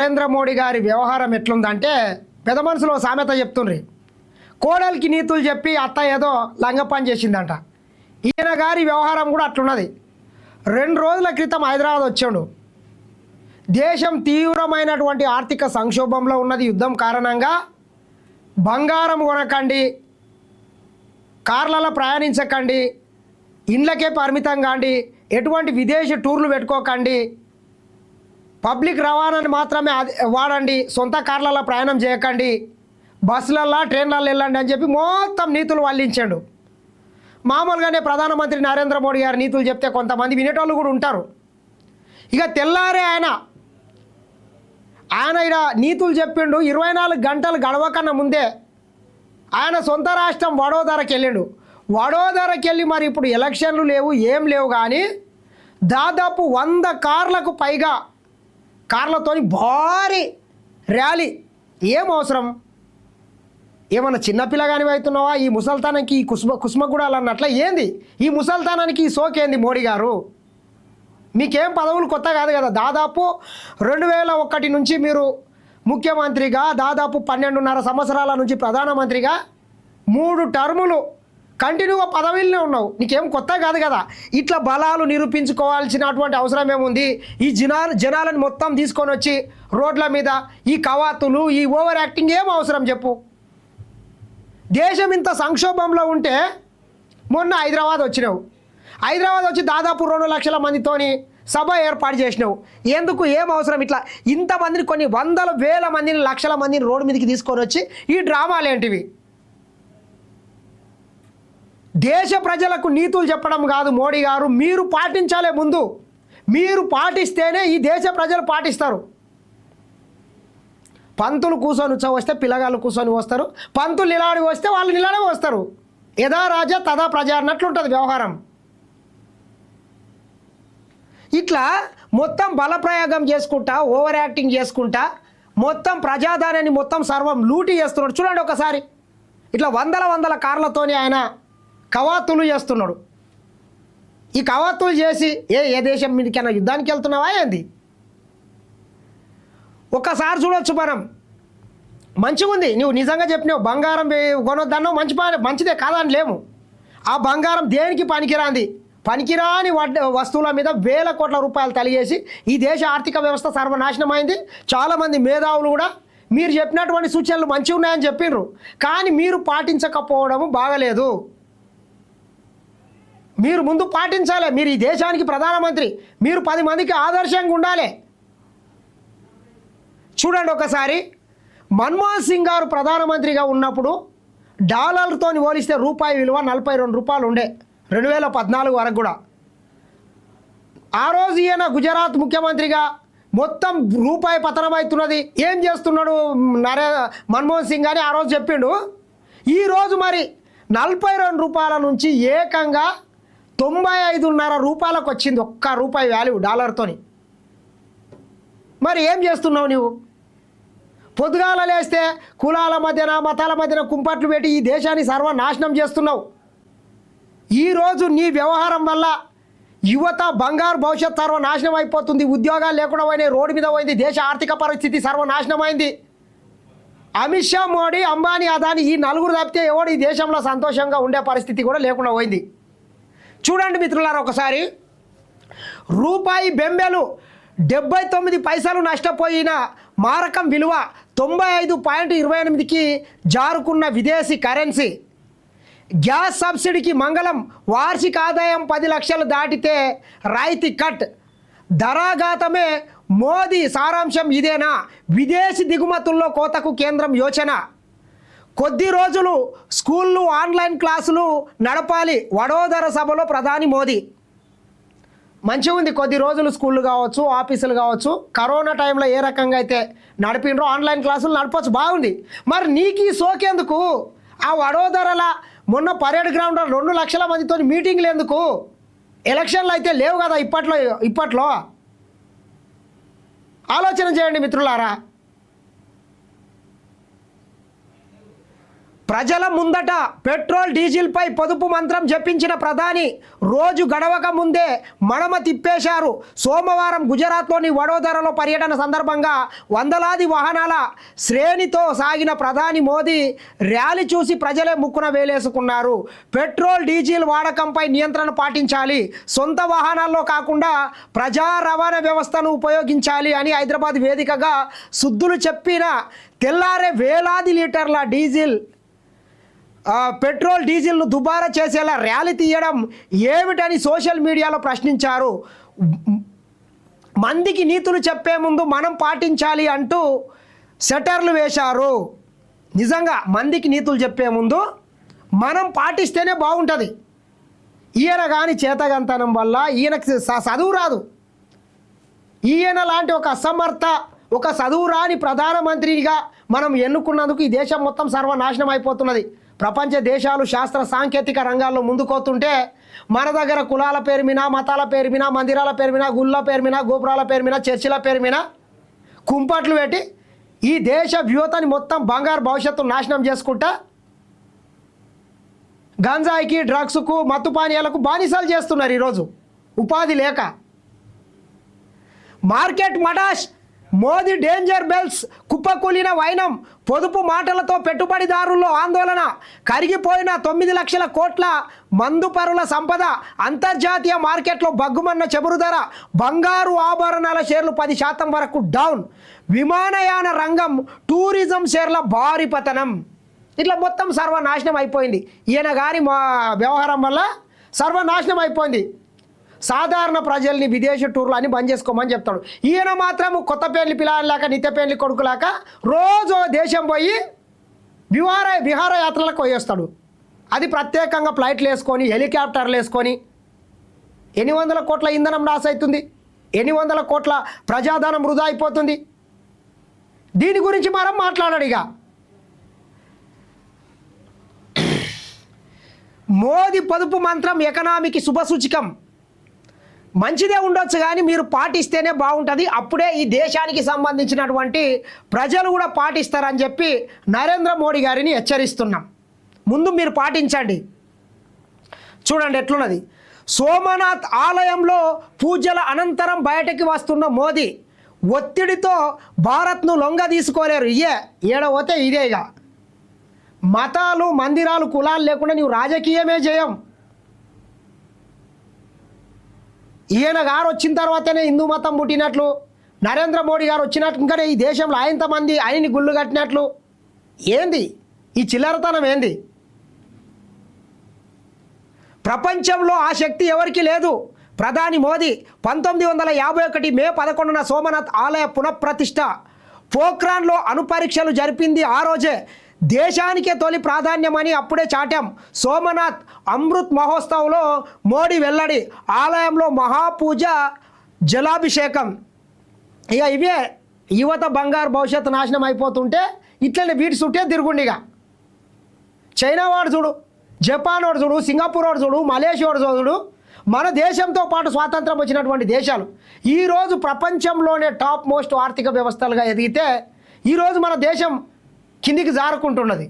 నరేంద్ర మోడీ గారి వ్యవహారం ఎట్లుందంటే పెద్ద మనుషులు సామెత చెప్తుండ్రి, కోడలికి నీతులు చెప్పి అత్త ఏదో లంగపని చేసిందంట. ఈయన గారి వ్యవహారం కూడా అట్లున్నది. 2 రోజుల క్రితం హైదరాబాద్ వచ్చాడు. దేశం తీవ్రమైనటువంటి ఆర్థిక సంక్షోభంలో ఉన్నది. యుద్ధం కారణంగా బంగారం కొనకండి, కార్లలో ప్రయాణించకండి, ఇండ్లకే పరిమితం కాండి, ఎటువంటి విదేశీ టూర్లు పెట్టుకోకండి, పబ్లిక్ రవాణాని మాత్రమే వాడండి, సొంత కార్లలో ప్రయాణం చేయకండి, బస్సులల్లో ట్రైన్లలో వెళ్ళండి అని చెప్పి మొత్తం నీతులు వల్లించాడు. మామూలుగానే ప్రధానమంత్రి నరేంద్ర మోడీ గారు నీతులు చెప్తే కొంతమంది వినేటోళ్ళు కూడా ఉంటారు. ఇక తెల్లారే ఆయన ఇక్కడ నీతులు చెప్పిండు. 24 గంటలు గడవకన్నా ముందే ఆయన సొంత రాష్ట్రం వడోదరకి వెళ్ళిండు. వడోదరకి వెళ్ళి మరి ఇప్పుడు ఎలక్షన్లు లేవు, ఏం లేవు, కానీ దాదాపు 100 కార్లకు పైగా కార్లతోని భారీ ర్యాలీ. ఏం అవసరం? ఏమన్నా చిన్నపిల్లగాని అవుతున్నావా? ఈ ముసల్తానానికి ఈ కుస్మగుడాలు అన్నట్ల ఏంది? ఈ ముసల్తానానికి ఈ సోకేంది? మోడీ గారు మీకేం పదవులు కొత్త కాదు కదా. దాదాపు 2001 నుంచి మీరు ముఖ్యమంత్రిగా, దాదాపు 12.5 సంవత్సరాల నుంచి ప్రధానమంత్రిగా 3 టర్ములు కంటిన్యూగా పదవిలోనే ఉన్నావు. నీకేం కొత్త కాదు కదా. ఇట్లా బలాలు నిరూపించుకోవాల్సినటువంటి అవసరం ఏముంది? ఈ జనాలను మొత్తం తీసుకొని వచ్చి రోడ్ల మీద ఈ కవాతులు, ఈ ఓవర్ యాక్టింగ్ ఏం అవసరం చెప్పు? దేశం ఇంత సంక్షోభంలో ఉంటే మొన్న హైదరాబాద్ వచ్చినావు. హైదరాబాద్ వచ్చి దాదాపు 2 లక్షల మందితోని సభ ఏర్పాటు చేసినావు. ఎందుకు? ఏం అవసరం? ఇట్లా ఇంతమందిని, కొన్ని వందల వేల మందిని, లక్షల మందిని రోడ్డు మీదకి తీసుకొని వచ్చి ఈ డ్రామాలు ఏంటివి? దేశ ప్రజలకు నీతులు చెప్పడం కాదు మోడీ గారు, మీరు పాటించాలే. ముందు మీరు పాటిస్తేనే ఈ దేశ ప్రజలు పాటిస్తారు. పంతులు కూర్చొని వస్తే పిల్లగాళ్ళు కూర్చొని వస్తారు, పంతులు నిలాడి వస్తే వాళ్ళు నిలాడే వస్తారు. యథా రాజా తదా ప్రజ అన్నట్లుంటుంది వ్యవహారం. ఇట్లా మొత్తం బలప్రయోగం చేసుకుంటా, ఓవర్ యాక్టింగ్ చేసుకుంటా, మొత్తం ప్రజాదానాన్ని మొత్తం సర్వం లూటీ చేస్తున్నాడు. చూడండి ఒకసారి, ఇట్లా వందల కార్లతోని ఆయన కవాతులు చేస్తున్నాడు. ఈ కవాతులు చేసి ఏ దేశం మీదకైనా యుద్ధానికి వెళ్తున్నావా ఏంది? ఒక్కసారి చూడొచ్చు మనం. మంచిగా ఉంది, నువ్వు నిజంగా చెప్పినావు బంగారం కొనొద్దన్నావు, మంచిదే కాదని లేము. ఆ బంగారం దేనికి పనికిరాని వస్తువుల మీద వేల కోట్ల రూపాయలు తలిగేసి ఈ దేశ ఆర్థిక వ్యవస్థ సర్వనాశనమైంది. చాలామంది మేధావులు కూడా మీరు చెప్పినటువంటి సూచనలు మంచిగా ఉన్నాయని చెప్పిండ్రు, కానీ మీరు పాటించకపోవడము బాగలేదు. మీరు ముందు పాటించాలి. మీరు ఈ దేశానికి ప్రధానమంత్రి, మీరు 10 మందికి ఆదర్శంగా ఉండాలి. చూడండి ఒకసారి, మన్మోహన్ సింగ్ గారు ప్రధానమంత్రిగా ఉన్నప్పుడు డాలర్తో పోలిస్తే రూపాయి విలువ 42 రూపాయలు ఉండే 2014 వరకు కూడా. ఆ రోజు ఈయన గుజరాత్ ముఖ్యమంత్రిగా మొత్తం రూపాయి పతనమవుతున్నది, ఏం చేస్తున్నాడు మన్మోహన్ సింగ్ అని ఆ రోజు చెప్పిండు. ఈరోజు మరి 42 రూపాయల నుంచి ఏకంగా 95.5 రూపాయలకు వచ్చింది. 1 రూపాయి వాల్యూ డాలర్తోని. మరి ఏం చేస్తున్నావు నువ్వు? పొద్దుగాల లేస్తే కులాల మధ్యన, మతాల మధ్యన కుంపట్లు పెట్టి ఈ దేశాన్ని సర్వనాశనం చేస్తున్నావు. ఈరోజు నీ వ్యవహారం వల్ల యువత బంగారు భవిష్యత్ సర్వనాశనం అయిపోతుంది. ఉద్యోగాలు లేకుండా పోయినాయి, రోడ్డు మీద పోయింది, దేశ ఆర్థిక పరిస్థితి సర్వనాశనమైంది. అమిత్ షా, మోడీ, అంబానీ, అదానీ ఈ 4 తప్పితే ఎవడు ఈ దేశంలో సంతోషంగా ఉండే పరిస్థితి కూడా లేకుండా పోయింది. చూడండి మిత్రులారా ఒకసారి, రూపాయి బెంబేలు 79 పైసలు నష్టపోయిన మారకం విలువ 95.28కి జారుకున్న విదేశీ కరెన్సీ. గ్యాస్ సబ్సిడీకి మంగళం, వార్షిక ఆదాయం 10 లక్షలు దాటితే రాయితీ కట్. ధరాఘాతమే మోదీ సారాంశం ఇదేనా? విదేశీ దిగుమతుల్లో కోతకు కేంద్రం యోచన. కొద్ది రోజులు స్కూళ్ళు, ఆన్లైన్ క్లాసులు నడపాలి, వడోదర సభలో ప్రధాని మోదీ. మంచిగా ఉంది, కొద్ది రోజులు స్కూళ్ళు కావచ్చు, ఆఫీసులు కావచ్చు, కరోనా టైంలో ఏ రకంగా అయితే నడిపినరో ఆన్లైన్ క్లాసులు నడపచ్చు, బాగుంది. మరి నీకు ఈ సోకెందుకు? ఆ వడోదరల మొన్న పరేడ్ గ్రౌండ్లో 2 లక్షల మందితో మీటింగ్లు ఎందుకు? ఎలక్షన్లు అయితే లేవు కదా ఇప్పట్లో. ఆలోచన చేయండి మిత్రులారా. ప్రజల ముందట పెట్రోల్ డీజిల్పై పొదుపు మంత్రం జపించిన ప్రధాని రోజు గడవక ముందే మడమ తిప్పేశారు. సోమవారం గుజరాత్లోని వడోదరలో పర్యటన సందర్భంగా వందలాది వాహనాల శ్రేణితో సాగిన ప్రధాని మోదీ ర్యాలీ చూసి ప్రజలే ముక్కున వేలేసుకున్నారు. పెట్రోల్ డీజిల్ వాడకంపై నియంత్రణ పాటించాలి, సొంత వాహనాల్లో కాకుండా ప్రజా రవాణా వ్యవస్థను ఉపయోగించాలి అని హైదరాబాద్ వేదికగా సుద్దులు చెప్పిన తెల్లారే వేలాది లీటర్ల పెట్రోల్ డీజిల్ను దుబారా చేసేలా ర్యాలీ తీయడం ఏమిటని సోషల్ మీడియాలో ప్రశ్నించారు. మందికి నీతులు చెప్పే ముందు మనం పాటించాలి అంటూ సెటర్లు వేశారు. నిజంగా మందికి నీతులు చెప్పే ముందు మనం పాటిస్తేనే బాగుంటుంది. ఈయన కానీ చేతగంతనం వల్ల ఈయనకి చదువు రాదు. ఈయన లాంటి ఒక అసమర్థ, ఒక చదువు రాని ప్రధానమంత్రిగా మనం ఎన్నుకున్నందుకు ఈ దేశం మొత్తం సర్వనాశనం అయిపోతున్నది. ప్రపంచ దేశాలు శాస్త్ర సాంకేతిక రంగాల్లో ముందుకోతుంటే మన దగ్గర కులాల పేరు మీద, మతాల పేరు మీద, మందిరాల పేరు మీద, గుళ్ళ పేరు మీద, గోపురాల పేరు మీద, చర్చిల పేరు మీద కుంపట్లు పెట్టి ఈ దేశ వ్యూహతని మొత్తం బంగారు భవిష్యత్తు నాశనం చేసుకుంటా గంజాయికి, డ్రగ్స్కు, మత్తు పానీయాలకు బానిసలు చేస్తున్నారు. ఈరోజు ఉపాధి లేక మార్కెట్ మడాష్, మోదీ డేంజర్ బెల్స్, కుప్పకూలిన వైనం, పొదుపు మాటలతో పెట్టుబడిదారుల్లో ఆందోళన, కరిగిపోయిన 9 లక్షల కోట్ల మందుపరుల సంపద, అంతర్జాతీయ మార్కెట్లో బగ్గుమన్న చమురు ధర, బంగారు ఆభరణాల షేర్లు 10% వరకు డౌన్, విమానయాన రంగం, టూరిజం షేర్ల భారీ పతనం. ఇట్లా మొత్తం సర్వనాశనం అయిపోయింది. ఈయన గారి వ్యవహారం వల్ల సర్వనాశనం అయిపోయింది. సాధారణ ప్రజల్ని విదేశీ టూర్లు అని బంద్ చేసుకోమని చెప్తాడు. ఈయన మాత్రం కొత్త పేర్లు పిల్లలేక, నిత్య పేర్లు కొడుకులాక రోజు దేశం పోయి విహారయాత్రలకు పోయేస్తాడు. అది ప్రత్యేకంగా ఫ్లైట్లు వేసుకొని, హెలికాప్టర్లు వేసుకొని. ఎన్ని వందల కోట్ల ఇంధనం నాశ అవుతుంది, ఎన్ని వందల కోట్ల ప్రజాధనం వృధా అయిపోతుంది. దీని గురించి మనం మాట్లాడాడు. ఇక మోదీ పొదుపు మంత్రం ఎకనామీకి శుభసూచకం. మంచిదే ఉండొచ్చు కానీ మీరు పాటిస్తేనే బాగుంటుంది. అప్పుడే ఈ దేశానికి సంబంధించినటువంటి ప్రజలు కూడా పాటిస్తారని చెప్పి నరేంద్ర మోడీ గారిని హెచ్చరిస్తున్నాం. ముందు మీరు పాటించండి. చూడండి ఎట్లున్నది. సోమనాథ్ ఆలయంలో పూజల అనంతరం బయటకి వస్తున్న మోదీ ఒత్తిడితో భారత్ను లొంగ తీసుకోలేరు. ఏడవతే ఇదే. ఇక మతాలు, మందిరాలు, కులాలు లేకుండా నీవు రాజకీయమే చేయం. ఈయన గారు వచ్చిన తర్వాతనే హిందూ మతం పుట్టినట్లు, నరేంద్ర మోడీ గారు వచ్చినట్లు, ఇంకా ఈ దేశంలో ఆయనతమంది ఆయన్ని గుళ్ళు కట్టినట్లు. ఏంది ఈ చిల్లరతనం? ఏంది? ప్రపంచంలో ఆ శక్తి ఎవరికి లేదు. ప్రధాని మోదీ 1951 మే 11న సోమనాథ్ ఆలయ పునఃప్రతిష్ఠ పోఖ్రాన్లో అణుపరీక్షలు జరిపింది ఆ రోజే. దేశానికే తొలి ప్రాధాన్యమని అప్పుడే చాటాం. సోమనాథ్ అమృత్ మహోత్సవ్లో మోడీ వెల్లడి. ఆలయంలో మహాపూజ, జలాభిషేకం. ఇక ఇవే యువత బంగారు భవిష్యత్తు నాశనం అయిపోతుంటే ఇట్లనే వీటి చుట్టే తిరుగుండిగా. చైనా వాడు చూడు, జపాన్ వాడు చూడు, సింగపూర్ వాడు చూడు, మలేషియా వాడు చూడు, మన దేశంతో పాటు స్వాతంత్రం వచ్చినటువంటి దేశాలు ఈరోజు ప్రపంచంలోనే టాప్ మోస్ట్ ఆర్థిక వ్యవస్థలుగా ఎదిగితే ఈరోజు మన దేశం కిందికి జారుకుంటున్నది.